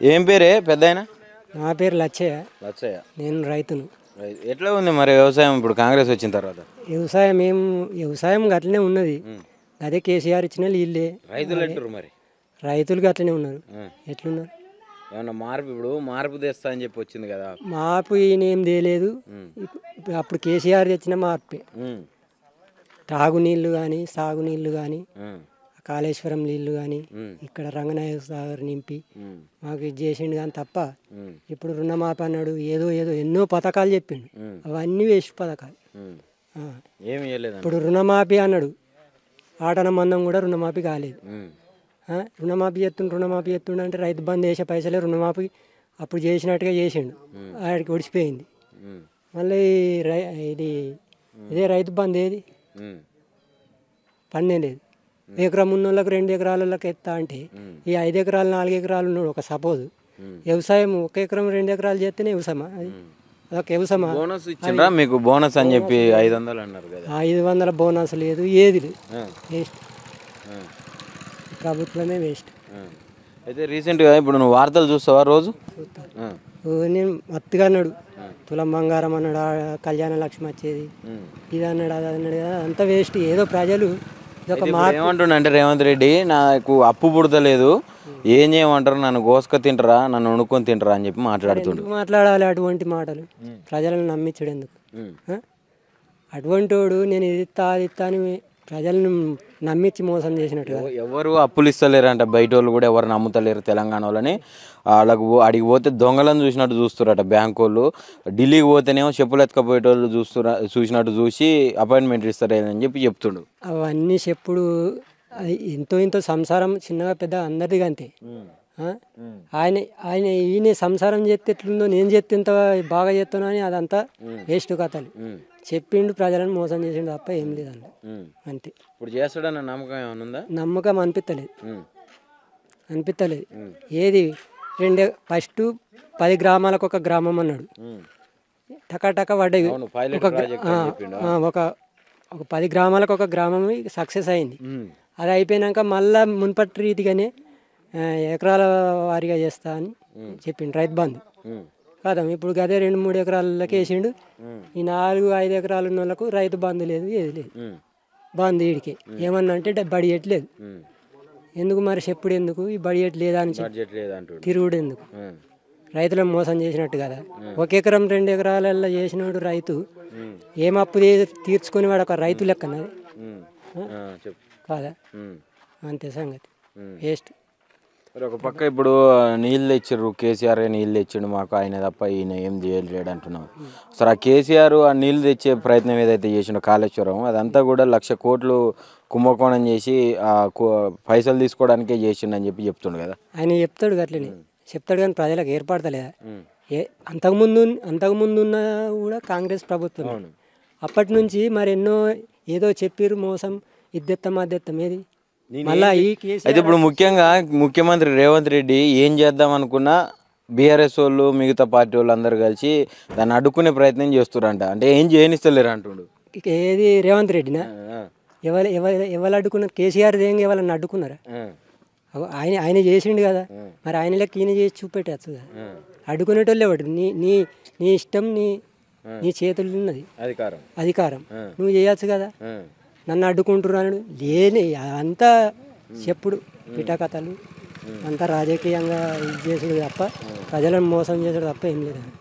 ఏం పేరే పెద్దాయన? నా పేరు లచ్చయ్య. లచ్చయ్య. నేను రైతును. ఎట్లా ఉంది మరి వ్యవసాయం ఇప్పుడు కాంగ్రెస్ వచ్చిన తర్వాత? వ్యవసాయం గట్లనే ఉన్నది. అదే కేసీఆర్ ఇచ్చిన నీళ్ళే. రైతులు ఎట్టారు మరి? రైతులు గట్లనే ఉన్నారు. ఎట్లున్నారు? ఏమన్నా మార్పు తెస్తా అని చెప్పి వచ్చింది కదా. మార్పు ఈయనేం తేలేదు. అప్పుడు కేసీఆర్ తెచ్చిన మార్పే. తాగునీళ్ళు కానీ సాగునీళ్ళు కానీ కాళేశ్వరం నీళ్లు కానీ ఇక్కడ రంగనాయక సాగర్ నింపి మాకు ఇది చేసిండు కానీ తప్ప ఇప్పుడు రుణమాఫీ అన్నాడు. ఏదో ఎన్నో పథకాలు చెప్పిండు. అవన్నీ వేస్ట్ పథకాలు. ఇప్పుడు రుణమాఫీ అన్నాడు. ఆటన మందం కూడా రుణమాఫీ కాలేదు. రుణమాఫీ చేస్తుండు అంటే రైతు బంద్ చేసే పైసలే రుణమాఫీ అప్పుడు చేసినట్టుగా చేసిండు. ఆడికి ఒడిచిపోయింది. మళ్ళీ ఇదే రైతు బంద్ ఏది పండే లేదు. ఎకరం ఉన్నోళ్ళకి 2 ఎకరాలకి ఎత్తా అంటే ఈ 5 ఎకరాలు 4 ఎకరాలు ఉన్నాడు. ఒక సపోజ్ వ్యవసాయం 1 ఎకరం 2 ఎకరాలు చేస్తేనే వ్యవసాయమా? అది అదొక వ్యవసాయమా? బోనస్ ఇచ్చిండ్రా మీకు? బోనస్ అని చెప్పి 500 అన్నారు కదా. 500 బోనస్ లేదు, ఏది లేదు. వేస్ట్. ప్రభుత్వమే వేస్ట్. అయితే రీసెంట్గా ఇప్పుడు నువ్వు వార్తలు చూస్తావా రోజు? నేను మత్తుగా అన్నాడు. తులం బంగారం అన్నాడు. కళ్యాణ లక్ష్మి వచ్చేది. ఇది అన్నాడు, అది అన్నాడు కదా. అంతా వేస్ట్. ఏదో ప్రజలు ఏమంటుండ అంటే రేవంత్ రెడ్డి నాకు అప్పు పుడతలేదు, ఏం చేయమంటారు, నన్ను గోసుక తింటారా, నన్ను వండుకొని తింటారా అని చెప్పి మాట్లాడాలి. అటువంటి మాటలు ప్రజలను నమ్మించడు ఎందుకు? అటువంటి వాడు నేను ఇది ఇస్తా అది ఇస్తా అని ప్రజలను నమ్మించి మోసం చేసినట్టు. ఎవరు అప్పులు ఇస్తలేరంట, బయట వాళ్ళు కూడా ఎవరు నమ్ముతలేరు తెలంగాణ వాళ్ళని. వాళ్ళకు అడిగి పోతే దొంగలను చూసినట్టు చూస్తారట బ్యాంకు వాళ్ళు. ఢిల్లీకి పోతేనేమో చెప్పులు ఎత్తుకపోయేటోళ్ళు చూసినట్టు చూసి అపాయింట్మెంట్ ఇస్తారని చెప్పి చెప్తుండు. అవన్నీ చెప్పుడు. ఇంతో సంసారం చిన్నగా పెద్ద అందరిది అంతే. ఈయన సంసారం చేస్తే ఎట్లుందో నేను చేస్తే ఇంత బాగా చేస్తాను అని అదంతా వేస్ట్ కథలు చెప్పిండు. ప్రజలను మోసం చేసిండు తప్ప ఏం లేదండి. అంతే. ఇప్పుడు చేస్తాడన్న నమ్మకం ఏమైనా ఉందా? నమ్మకం అనిపిస్తలేదు. ఏది ఫస్ట్ 10 గ్రామాలకు ఒక గ్రామం అన్నాడు. టకాటక పడ్డాయి. ఒక 10 గ్రామాలకు ఒక గ్రామం సక్సెస్ అయింది. అది అయిపోయినాక మళ్ళా మున్పటి రీతిగానే ఎకరాల వారీగా చేస్తా అని చెప్పిండు. రైతు బంధు కాదా. ఇప్పుడు అదే 2-3 ఎకరాలకి వేసిండు. ఈ 4-5 ఎకరాలు ఉన్న వాళ్ళకు రైతు బంధు లేదు, ఏది లేదు. బంధు వీడికి ఏమన్నా అంటే బడ్జెట్ లేదు. ఎందుకు మరి చెప్పుడు ఎందుకు? ఈ బడ్జెట్ లేదా అని తిరుగుడు ఎందుకు? రైతులను మోసం చేసినట్టు కదా. 1 ఎకరం 2 ఎకరాలలో చేసినోడు రైతు ఏం అప్పు తీర్చుకొని వాడు ఒక రైతు లెక్కన కాదా. అంతే సంగతి. వేస్ట్. ఒక పక్క ఇప్పుడు నీళ్ళు ఇచ్చారు, కేసీఆర్ నీళ్ళు తెచ్చిండు మాకు, ఆయన తప్ప ఈయన ఏం చేయలేడు అంటున్నాం. అసలు ఆ కేసీఆర్ ఆ నీళ్ళు తెచ్చే ప్రయత్నం ఏదైతే చేసిండో కాళేశ్వరం, అదంతా కూడా 1,00,000 కోట్లు కుంభకోణం చేసి పైసలు తీసుకోవడానికే చేసిండు అని చెప్పి చెప్తుండు కదా. ఆయన చెప్తాడు అట్లనే చెప్తాడు కానీ ప్రజలకు ఏర్పడతలేదా? అంతకుముందు ఉన్న కూడా కాంగ్రెస్ ప్రభుత్వం. అప్పటి నుంచి మరి ఎన్నో ఏదో చెప్పిర్రు మోసం, ఇద్దెత్తం అద్దెత్తం ఏది మళ్ళీ అయితే ఇప్పుడు ముఖ్యంగా ముఖ్యమంత్రి రేవంత్ రెడ్డి ఏం చేద్దాం అనుకున్నా బీఆర్ఎస్ వాళ్ళు మిగతా పార్టీ వాళ్ళు అందరు కలిసి దాన్ని అడ్డుకునే ప్రయత్నం చేస్తున్నారంట. అంటే ఏం చేయనిస్తలేరు అంటుండు. ఏది రేవంత్ రెడ్డినా? ఎవరు అడ్డుకున్నారు? కేసీఆర్ దేంగా ఎవరన్నా అడ్డుకున్నారా? ఆయన చేసిండు కదా. మరి ఆయన లెక్క ఈయన చేసి చూపెట్టచ్చు కదా. అడ్డుకునేటోళ్ళు ఎవడు? నీ ఇష్టం, నీ చేతుల్లో ఉన్నది అధికారం. నువ్వు చేయొచ్చు కదా. నన్ను అడ్డుకుంటున్నాడు లేని అంతా చెప్పుడు పిఠాకథలు. అంతా రాజకీయంగా ఇది చేసుడు తప్ప ప్రజలను మోసం చేసుడు తప్ప ఏం లేదండి.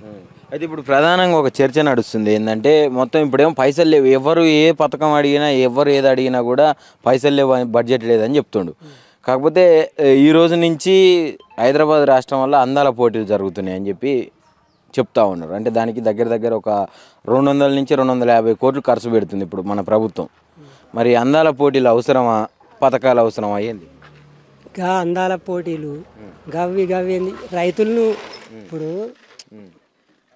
అయితే ఇప్పుడు ప్రధానంగా ఒక చర్చ నడుస్తుంది ఏంటంటే మొత్తం ఇప్పుడేమో పైసలు లేవు, ఎవరు ఏ పథకం అడిగినా ఎవరు ఏది అడిగినా కూడా పైసలు లేవు, బడ్జెట్ లేదని చెప్తుండు. కాకపోతే ఈ రోజు నుంచి హైదరాబాద్ రాష్ట్రం వల్ల అందాల పోటీలు జరుగుతున్నాయి అని చెప్పి చెప్తా ఉన్నారు. అంటే దానికి దగ్గర ఒక 200 నుంచి 250 కోట్లు ఖర్చు పెడుతుంది ఇప్పుడు మన ప్రభుత్వం. మరి అందాల పోటీలు అవసరమా, పథకాలు అవసరమా? ఏంది అందాల పోటీలు? గవ్వి రైతులను ఇప్పుడు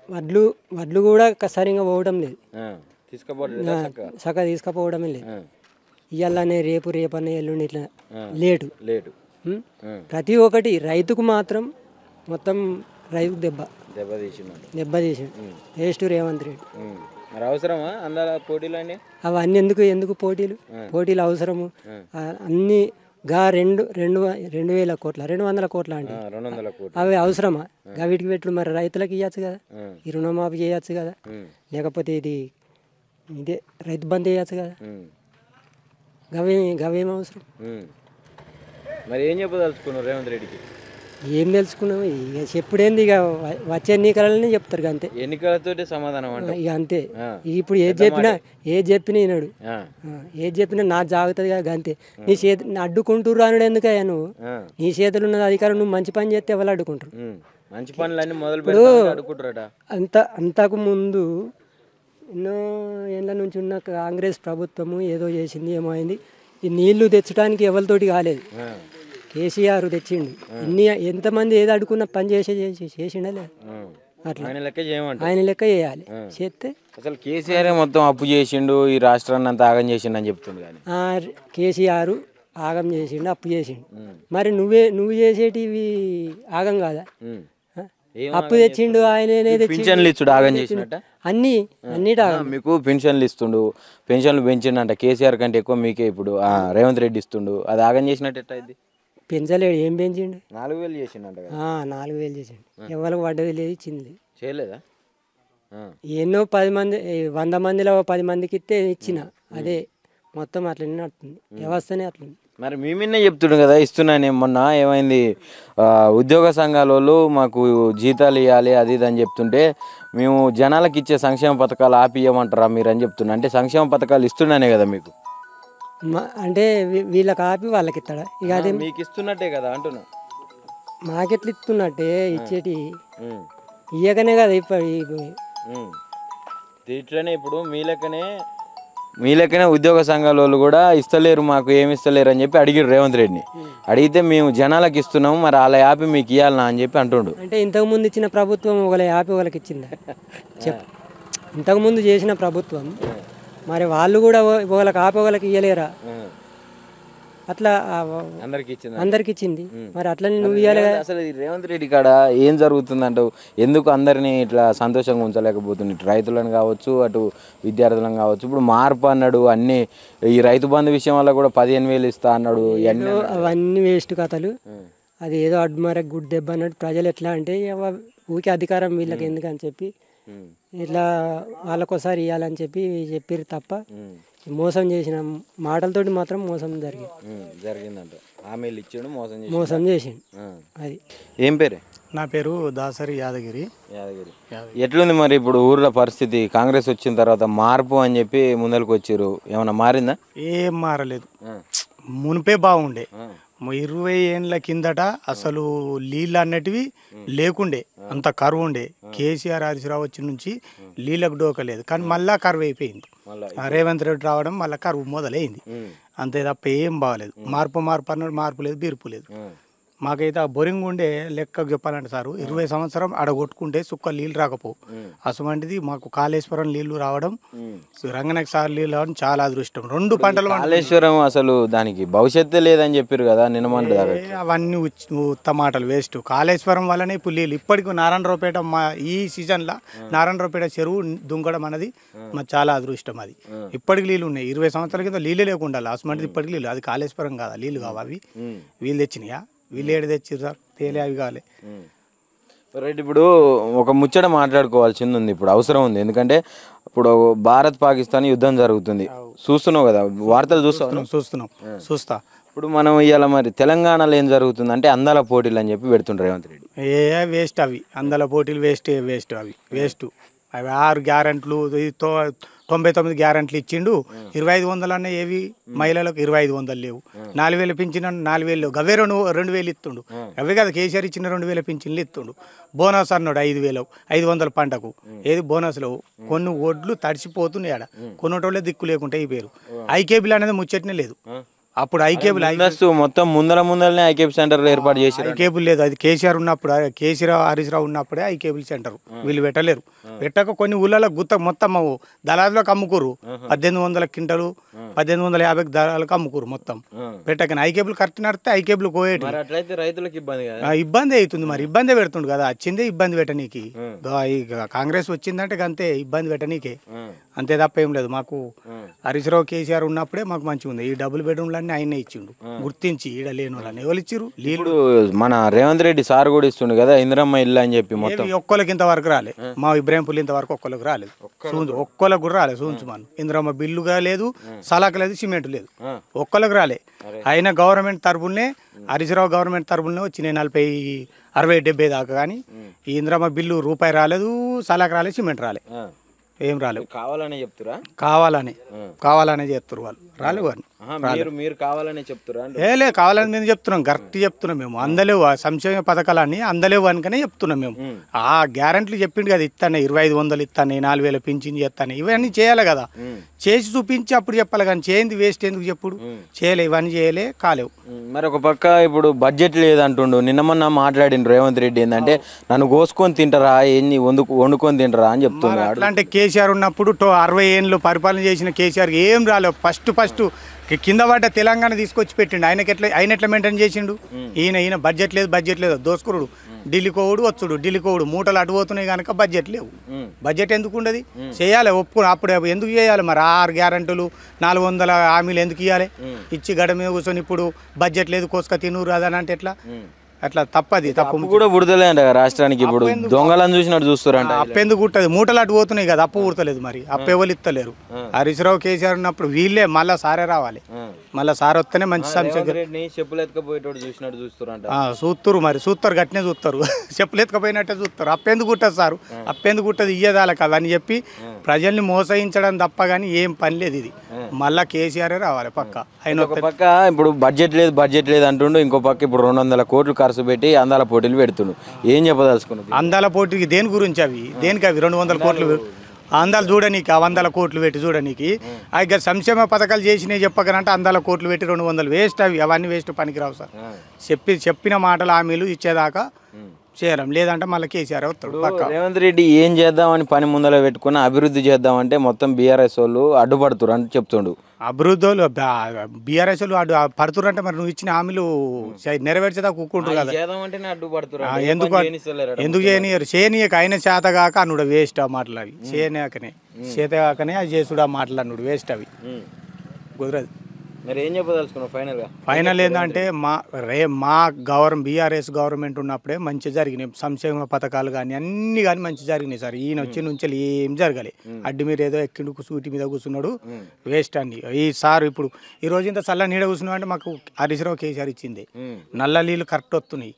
వడ్లు కూడా సరిగా పోవడం లేదు, చక్కగా తీసుకుపోవడమే లేదు. ఇవాళనే రేపు అనే ఎల్లుండి ఇట్లా లేటు. ప్రతి ఒక్కటి రైతుకు మాత్రం మొత్తం రైతుకు దెబ్బతీసిండు వేస్ట్ రేవంత్ రెడ్డి. మరి అవసరమా అందాల పోటీలు అండి? అవన్నీ ఎందుకు పోటీలు అవసరము? అన్ని రెండు వేల కోట్ల 200 కోట్ల అంటే 200 కోట్లు. అవి అవసరమా? వీటికి పెట్టుడు మరి రైతులకు ఇవ్వచ్చు కదా, ఈ రుణమాఫీ చేయొచ్చు కదా, లేకపోతే ఇదే రైతు బంద్ చేయొచ్చు కదా, గవేం అవసరం? మరి ఏం చెప్పదలుచుకున్నారు రేవంత్ రెడ్డికి? ఏం తెలుసుకున్నాము ఇక చెప్పుడేంది, ఇక వచ్చే ఎన్నికలనే చెప్తారు అంతే, ఎన్నికలతోటి సమాధానం అంటే ఇక అంతే. ఇప్పుడు ఏది చెప్పినా వినడు, ఏది చెప్పినా నా జాగ్రత్తది కదా అంతే. నీ చేతి అడ్డుకుంటుర్రు అనడు ఎందుకయ్యా నువ్వు? నీ చేతులు ఉన్న అధికారం నువ్వు మంచి పని చేస్తే ఎవరు అడ్డుకుంటారు? మంచి పనులన్నీ మొదలు అంతకు ముందు ఎన్నో ఏళ్ళ నుంచి ఉన్న కాంగ్రెస్ ప్రభుత్వము ఏదో చేసింది, ఏమో అయింది. ఈ నీళ్లు తెచ్చడానికి ఎవరితోటి కాలేదు, కేసీఆర్ తెచ్చిండు. ఎంతమంది ఏదో అడుగున్న పని చేసిండే లేదు, అట్లా ఆయన లెక్క చేయాలి. చేస్తే అసలు కేసీఆర్ మొత్తం అప్పు చేసిండు, ఈ రాష్ట్రాన్ని అంతా ఆగం చేసిండు అని చెప్తుంది. కానీ కేసీఆర్ ఆగం చేసిండు, అప్పు చేసిండు. మరి నువ్వు చేసేటివి ఆగం కాదా? అప్పు తెచ్చిండు ఆయన, పింఛన్లు ఇచ్చుడు ఆగం చేసినట్ట, అన్నిటి మీకు పెన్షన్లు ఇస్తుండు, పెన్షన్లు పెంచిండంట కేసీఆర్ కంటే ఎక్కువ మీకే ఇప్పుడు రేవంత్ రెడ్డి ఇస్తుండు, అది ఆగం చేసినట్టు ఎట్లా ఇది? పెంచలేడు, ఏం పెంచిండు? 4000 చేసిండంట. 4000 చేసిండు, ఎవరికి పడ్డది లేదు, ఇచ్చింది లేదు. చేయలేదా? ఎన్నో 10 మంది 100 మందిలో 10 మందికి ఇస్తే ఇచ్చిన, అదే మొత్తం అట్లనే నడుతుంది, వ్యవస్థనే అట్లుంది. మరి మీ మిన్నే చెప్తుండు కదా ఇస్తున్నాను. మొన్న ఏమైంది, ఉద్యోగ సంఘాల వాళ్ళు మాకు జీతాలు ఇవ్వాలి అది ఇది అని చెప్తుంటే, మేము జనాలకు ఇచ్చే సంక్షేమ పథకాలు ఆపియమంటారా మీరు అని చెప్తున్నా. అంటే సంక్షేమ పథకాలు ఇస్తున్నానే కదా మీకు, అంటే వీళ్ళకి ఆపి వాళ్ళకి ఇస్తాడా? ఇక అదే మీకు ఇస్తున్నట్టే కదా అంటున్నా. మాకెట్లు ఇస్తున్నట్టే, ఇచ్చేటి ఇయ్యకనే కదా ఇప్పుడు. ఇట్లనే ఇప్పుడు మీ లెక్కనే ఉద్యోగ సంఘాల వాళ్ళు కూడా ఇస్తలేరు, మాకు ఏమి ఇస్తలేరు అని చెప్పి అడిగారు రేవంత్ రెడ్డిని. అడిగితే మేము జనాలకు ఇస్తున్నాము, మరి అలా యాపి మీకు ఇవ్వాలనా అని చెప్పి అంటుండు. అంటే ఇంతకుముందు ఇచ్చిన ప్రభుత్వం ఒకళ్ళ యాపి వాళ్ళకి ఇచ్చిందా చెప్పు? ఇంతకుముందు చేసిన ప్రభుత్వం మరి వాళ్ళు కూడా ఒకళ్ళకి ఆపి ఒకళ్ళకి ఇవ్వలేరా? అట్లా అందరికి ఇచ్చింది, మరి అట్లనే నువ్వు ఇవ్వాలి. అసలు రేవంత్ రెడ్డి కాడ ఏం జరుగుతుందంటావు? ఎందుకు అందరినీ ఇట్లా సంతోషంగా ఉంచలేకపోతుంది? ఇటు రైతులను కావచ్చు, అటు విద్యార్థులను కావచ్చు. ఇప్పుడు మార్పు అన్నాడు, అన్ని ఈ రైతు బంధు విషయం వల్ల కూడా 15,000 ఇస్తా అన్నాడు. అవన్నీ వేస్ట్ కథలు, అది ఏదో అడ్మరక్ గుడ్ దెబ్బ అన్నట్టు. ప్రజలు ఎట్లా అంటే ఊకే అధికారం వీళ్ళకి ఎందుకని చెప్పి ఇట్లా వాళ్ళకోసారి ఇవ్వాలని చెప్పారు తప్ప మోసం చేసిన మాటలతోటి మాత్రం మోసం జరిగిందంట. ఆమెలు ఇచ్చాడు, మోసం చేసిండు. అది ఏం పేరే? నా పేరు దాసరి యాదగిరి. ఎట్లుంది మరి ఇప్పుడు ఊర్లో పరిస్థితి? కాంగ్రెస్ వచ్చిన తర్వాత మార్పు అని చెప్పి ముందరకు వచ్చారు, ఏమన్నా మారిందా? ఏం మారలేదు, మునిపే బాగుండే. 20 ఏళ్ళ కిందట అసలు నీళ్ళు అన్నటివి లేకుండే, అంత కరువు ఉండే. కేసీఆర్ హరీశ్రావు వచ్చి నుంచి నీళ్ళకు డోకలేదు, కానీ మళ్ళా కరువు అయిపోయింది. రేవంత్ రెడ్డి రావడం మళ్ళీ కరువు మొదలైంది, అంతే తప్ప ఏం బాగలేదు. మార్పు అన్నాడు, మార్పు లేదు, బీర్పు లేదు. మాకైతే ఆ బొరింగ్ ఉండే లెక్క చెప్పాలంటే సారు 20 సంవత్సరం అడగొట్టుకుంటే సుక్క నీళ్ళు రాకపోవు. అసమంటిది మాకు కాళేశ్వరం నీళ్లు రావడం, రంగనాయక సార్ నీళ్ళు రావడం చాలా అదృష్టం. 2 పంటలు. కాళేశ్వరం అసలు దానికి భవిష్యత్తు లేదని చెప్పారు కదా నిన్న. అవన్నీ ఉత్త మాటలు వేస్ట్. కాళేశ్వరం వల్లనే ఇప్పుడు నీళ్ళు ఇప్పటికి నారాయణరావుపేట ఈ సీజన్లో నారాయణరావుపేట చెరువు దుంకడం అనేది మాకు చాలా అదృష్టం. అది ఇప్పటికి నీళ్ళు ఉన్నాయి. 20 సంవత్సరాల కింద నీళ్ళు లేకుండా అసమంటిది ఇప్పటికి నీళ్ళు. అది కాళేశ్వరం కాదా, నీళ్ళు కావాలి వీళ్ళు తెచ్చినాయా? వీళ్ళు ఏడు తెచ్చిర్రా తేలే, అవి కావాలి. రైట్, ఇప్పుడు ఒక ముచ్చట మాట్లాడుకోవాల్సింది ఉంది, ఇప్పుడు అవసరం ఉంది. ఎందుకంటే ఇప్పుడు భారత్ పాకిస్తాన్ యుద్ధం జరుగుతుంది, చూస్తున్నావు కదా, వార్తలు చూస్తా. ఇప్పుడు మనం ఇవాళ మరి తెలంగాణలో ఏం జరుగుతుంది అంటే అందాల పోటీలు అని చెప్పి పెడుతుండ్రు రేవంత్ రెడ్డి. వేస్ట్ అవి అందాల పోటీలు, వేస్ట్ అవి 6 గ్యారెంట్లు 99 గ్యారెంట్లు ఇచ్చిండు. 2500 అన్న ఏవి మహిళలకు 2500 లేవు. 4000 పింఛన్ 4000 గవే 2000 ఇస్తుండు. అవే కదా కేసీఆర్ ఇచ్చిన 2000 పింఛన్లు ఇస్తుండు. బోనస్ అన్నాడు 500 పంటకు. ఏది బోనస్లో కొన్ని ఒడ్లు తడిసిపోతున్నాయి, ఆడ కొన్నటోళ్ళే దిక్కు లేకుండా అయిపోయారు. ఐకేబీలు అనేది ముచ్చటనే లేదు. అప్పుడు ఐకేబుల్ మొత్తం ముందరనే ఐకేబుల్ సెంటర్ ఏర్పాటు చేసి, ఐకేబుల్ లేదు. అది కేసీఆర్ ఉన్నప్పుడు, కేసీఆర్ హరీశ్రావు ఉన్నప్పుడే ఐకేబుల్ సెంటర్. వీళ్ళు పెట్టలేరు. పెట్టక కొన్ని ఊళ్ళలో మొత్తం దళారులకు అమ్ముకోరు. 1800 క్వింటలు 1850 దళాలకు అమ్ముకోరు మొత్తం. పెట్టకని ఐకేబుల్ కరెక్ట్ నడితే ఐకేబుల్ కోయేటి. రైతులకు ఇబ్బంది అవుతుంది. మరి ఇబ్బంది పెడుతుండు కదా, వచ్చిందే ఇబ్బంది పెట్టనీకి. కాంగ్రెస్ వచ్చిందంటే అంతే, ఇబ్బంది పెట్టనీకే. అంతే తప్ప ఏం లేదు. మాకు హరీష్ రావు కేసీఆర్ ఉన్నప్పుడే మాకు మంచిగా ఉంది. ఈ డబుల్ బెడ్రూమ్లన్నీ ఆయనే ఇచ్చిండు గుర్తించి. ఈడ లేని వాళ్ళని ఎవరు ఇచ్చిరు? ఇప్పుడు మన రేవంత్ రెడ్డి సార్ కూడా ఇస్తుండు కదా ఇందిరమ్మ ఇల్లు అని చెప్పి మొత్తం ఒక్కరికి ఇంతవరకు రాలేదు. మా ఇబ్రాహింపల్లి ఇంతవరకు ఒక్కరికి రాలేదు. ఒక్కరికి కూడా రాలేదు. చూంచుమాను ఇందిరమ్మ బిల్లుగా లేదు, సలాక లేదు, సిమెంట్ లేదు, ఒక్కరికి రాలే. అయినా గవర్నమెంట్ తరపునే హరీష్ రావు గవర్నమెంట్ తరపునే వచ్చినాయి 40, 60, 70 దాకా. కానీ ఈ ఇందిరమ్మ బిల్లు రూపాయి రాలేదు, సలాక రాలేదు, సిమెంట్ రాలే, ఏం రాలేవు. కావాలనే చెప్తురా? కావాలనే చెప్తారు వాళ్ళు. రాలేవు అని మీరు కావాలనే చెప్తురా? లేదు, కావాలని మేము చెప్తున్నాం. కరెక్ట్ చెప్తున్నాం మేము. అందలేవు ఆ సంక్షేమ పథకాలన్నీ అందలేవు అనుకనే చెప్తున్నాం మేము. ఆ గ్యారంటీలు చెప్పిండు కదా, ఇస్తాను 2500 ఇస్తాను, 4000 పింఛన్ చేస్తాను, ఇవన్నీ చేయాలి కదా. చేసి చూపించి అప్పుడు చెప్పాలి. కానీ చేయింది వేస్ట్ ఎందుకు చెప్పుడు? చేయలే, ఇవన్నీ చేయలే, కాలేవు. మరి ఒక పక్క ఇప్పుడు బడ్జెట్ లేదంటుండు. నిన్న మొన్న మాట్లాడిండు రేవంత్ రెడ్డి ఏంటంటే నన్ను కోసుకొని తింటారా, ఏంది వండుకొని తింటారా అని చెప్తున్నాడు. అట్లాంటి కేసీఆర్ ఉన్నప్పుడు 60 ఏళ్ళు పరిపాలన చేసిన కేసీఆర్ ఏం రాలేవు. ఫస్ట్ కింద పడ్డ తెలంగాణ తీసుకొచ్చి పెట్టిండు. ఆయన ఎట్లా మెయింటైన్ చేసిండు? ఈయన బడ్జెట్ లేదు దోసుకురుడు, ఢిల్లీకోవుడు వచ్చుడు, ఢిల్లీకోవుడు, మూటలు అటుపోతున్నాయి కనుక బడ్జెట్ లేవు. బడ్జెట్ ఎందుకు ఉండదు? చేయాలి, ఒప్పుకుని. అప్పుడు ఎందుకు చేయాలి మరి? 6 గ్యారంటీలు 400 హామీలు ఎందుకు ఇవ్వాలి? ఇచ్చి గడ మీద కూర్చొని ఇప్పుడు బడ్జెట్ లేదు కోసుక తినూరు అదని అంటే ఎట్లా? అట్లా తప్పది. తప్పు కూడా పుడతలే అంట రాష్ట్రానికి. ఇప్పుడు దొంగలను చూసినట్టు చూస్తారంట. అప్పు ఎందుకు కుట్టదు? మూటలు అటు పోతున్నాయి కదా, అప్పు కుడతలేదు. మరి అప్పు ఎవరు ఇస్తలేరు? హరీష్ రావు కేసీఆర్ ఉన్నప్పుడు వీళ్ళే మళ్ళా సారే రావాలి. మళ్ళా సార్ వస్తేనే మంచి చెప్పులు ఎత్తుకపోయేటోడు చూసినట్టు చూస్తారంట. చూస్తారు మరి, చూస్తారు, గట్టినే చూస్తారు. చెప్పులు ఎత్తుకపోయినట్టే చూస్తారు. అప్పెందుకు కుట్టదు సార్? అప్పెందుకు కుట్టదు? ఇయ్యదాలకు అవన్నీ చెప్పి ప్రజల్ని మోసగించడం తప్ప కానీ ఏం పని లేదు. ఇది మళ్ళా కేసీఆర్ రావాలి పక్క. ఆయన ఒక పక్క ఇప్పుడు బడ్జెట్ లేదు అంటుండు, ఇంకో పక్క ఇప్పుడు 200 కోట్లు ఖర్చు పెట్టి అందాల పోటీలు పెడుతుండు. ఏం చెప్పదలుచుకున్నాడు? అందాల పోటీకి దేని గురించి? దేనికి అవి 200 కోట్లు అందాలు చూడనీకి? ఆ 100 కోట్లు పెట్టి చూడనీకి? ఇక సంక్షేమ పథకాలు చేసినవి చెప్పకనంటే 100 కోట్లు పెట్టి 200 వేస్ట్. అవన్నీ వేస్ట్, పనికిరావు సార్. చెప్పిన మాటలు హామీలు ఇచ్చేదాకా చేయడం లేదంటే మళ్ళీ కేసీఆర్ వస్తాడు. రేవంత్ రెడ్డి ఏం చేద్దామని పని ముందర పెట్టుకుని అభివృద్ధి చేద్దామంటే మొత్తం బీఆర్ఎస్ వాళ్ళు అడ్డుపడుతురు అని చెప్తుండు. అభివృద్ధి వాళ్ళు బీఆర్ఎస్ వాళ్ళు పడుతురు అంటే మరి నువ్వు ఇచ్చిన హామీలు నెరవేర్చేదా కూకుంటారు కదా. ఎందుకు చేయనియరు? చేయనీయక ఆయన చేత కాక అన్నుడు వేస్ట్. ఆ మాటలు అవి చేత కాకనే అది చేసుడు. ఆ మాటలు అన్నుడు వేస్ట్, అవి కుదరదు. మరి ఏం చెప్పదలుచుకున్నావు ఫైనల్ ఏంటంటే మా బీఆర్ఎస్ గవర్నమెంట్ ఉన్నప్పుడే మంచి జరిగినాయి. సంక్షేమ పథకాలు కానీ అన్ని కానీ మంచి జరిగినాయి సార్. ఈయన వచ్చి నుంచి ఏం జరగాలి. అడ్డు మీరు ఏదో ఎక్కిండు సూటి మీద కూర్చున్నాడు, వేస్ట్ అండి. ఈ సార్ ఇప్పుడు ఈ రోజు ఇంత చల్ల నీడ కూర్చున్నాడు అంటే మాకు హరీష్ రావు కేసీఆర్ ఇచ్చింది. నల్ల నీళ్ళు కరెక్ట్ వస్తున్నాయి,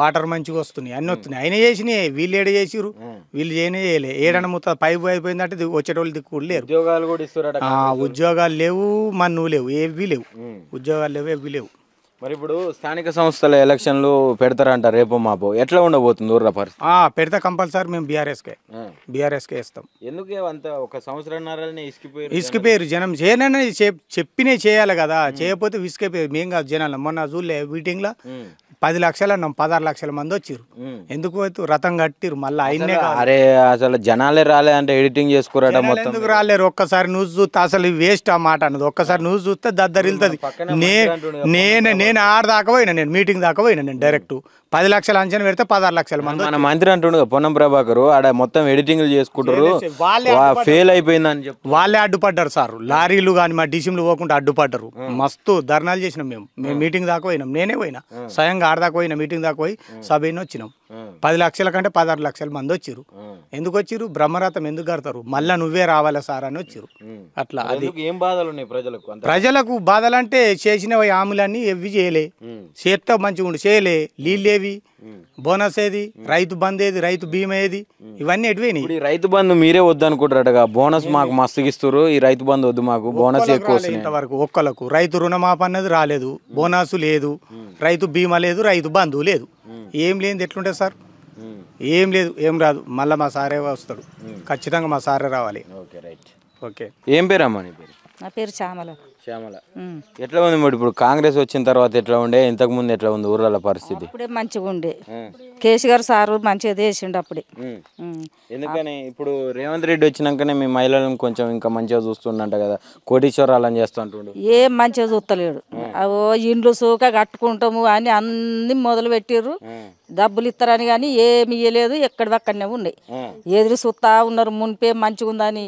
వాటర్ మంచిగా వస్తున్నాయి, అన్ని వస్తున్నాయి. ఆయన చేసినాయి, వీళ్ళు ఏడ చేసిరు? వీళ్ళు చేయలే. ఏడన్నా మొత్తం పైపు అయిపోయిందంటే వచ్చేటోళ్ళు దిక్కు లేరు. ఉద్యోగాలు లేవు, మన్ను లేవు, ఏవి లేవు, ఉద్యోగాలు లేవు, ఏవి లేవు. మరి ఇప్పుడు స్థానిక సంస్థల ఎలక్షన్లు పెడతారంట రేపు మాపో, ఎట్లా ఉండబోతుంది ఊర్ల పరిస్థితి? పెడతా కంపల్సరీ. మేము బీఆర్ఎస్కే ఇస్తాం. ఎందుకు అంత ఒక సంవత్సరాన్ని ఇసుకిపోయారు జనం. చేయనని చెప్పినే చేయాలి కదా, చేయకపోతే విసుకైపోయారు. మేము కాదు జనాలు. మొన్న చూడలే మీటింగ్లో 10 లక్షలు అన్నాం, 16 లక్షల మంది వచ్చిర్రు. ఎందుకు రథం కట్టిరు మళ్ళీ ఆయనే. అరే అసలు జనాలే రాలే అంటే ఎడిటింగ్ చేసుకోరట మొత్తం. ఎందుకు రాలేరు? ఒక్కసారి న్యూస్ చూస్తే అసలు వేస్ట్ ఆ మాట అన్నది. ఒక్కసారి న్యూస్ చూస్తే దద్దరిల్తుంది. నేను ఆడదాకా పోయినా, నేను మీటింగ్ దాకా పోయినా. నేను డైరెక్ట్ 10 లక్షల అంచనా పెడితే 16 లక్షల మంది. మన మంత్రి అంటుండు పొన్నం ప్రభాకర్ ఆడ మొత్తం ఎడిటింగ్లు చేసుకుంటారు, ఫెయిల్ అయిపోయిందని చెప్పి వాళ్ళే అడ్డుపడ్డారు సార్. లారీలు కానీ మా డిసిమ్లు పోకుండా అడ్డుపడ్డారు. మస్తు ధర్నాలు చేసినాం మేము మీటింగ్ దాకా పోయినాం. నేనే పోయినా స్వయంగా ఆడదాకా పోయినా, మీటింగ్ దాకా పోయి సభలో వచ్చినాం. 10 లక్షల కంటే 16 లక్షల మంది వచ్చిర్రు. ఎందుకు వచ్చిర్రు? బ్రహ్మరథం ఎందుకు కడతారు? మళ్ళా నువ్వే రావాలా సార్ అని వచ్చిర్రు. అట్లా అది ఏం బాధలు ఉన్నాయి ప్రజలకు? బాధలంటే చేసిన హామీలన్నీ ఎవ్వి చేయలే. చేత్తో మంచిగా ఉండి చేయలే. నీళ్ళేవి, బోనస్ ఏది, రైతు బంద్ ఏది, రైతు బీమా ఏది, ఇవన్నీ ఎటువైనాయి. రైతు బంధు మీరే వద్దనుకుంటారట. బోనస్ మాకు మస్తుగిస్తారు, ఈ రైతు బంధు వద్దు, మాకు బోనస్ ఎక్కువ. ఇంతవరకు ఒక్కలకు రైతు రుణమాఫీ అన్నది రాలేదు, బోనస్ లేదు, రైతు బీమా లేదు, రైతు బంధు లేదు. ఏం లేనిది ఎట్లుంటుంది సార్? ఏం లేదు, ఏం రాదు. మళ్ళీ మా సారే వస్తాడు, ఖచ్చితంగా మా సారే రావాలి. ఓకే. ఏం పేరు అమ్మా నీ పేరు? నా పేరు శ్యామల. ఎట్లా ఉంది మరి ఇప్పుడు కాంగ్రెస్ వచ్చిన తర్వాత ఎట్లా ఉండే, ఇంతకు ముందు ఎట్లా ఉంది ఊర్ల పరిస్థితి? అప్పుడే మంచిగా ఉండే. కేసీఆర్ సారు మంచిగా చేసిండు అప్పుడే. ఎందుకని ఇప్పుడు రేవంత్ రెడ్డి వచ్చినాకనే మీ మహిళలను కొంచెం ఇంకా మంచిగా చూస్తుండంట కదా, కోటీశ్వరాలని చేస్తుంటుండు. ఏం మంచిగా చూస్తలేడు. అవో ఇండ్లు సూక కట్టుకుంటాము అని అన్ని మొదలు పెట్టిర్రు. డబ్బులు ఇస్తారని కానీ ఏమి ఇవ్వలేదు, ఎక్కడి అక్కడనే ఉన్నాయి. ఎదురు చూస్తా ఉన్నారు, మునిపే మంచిగా ఉందని.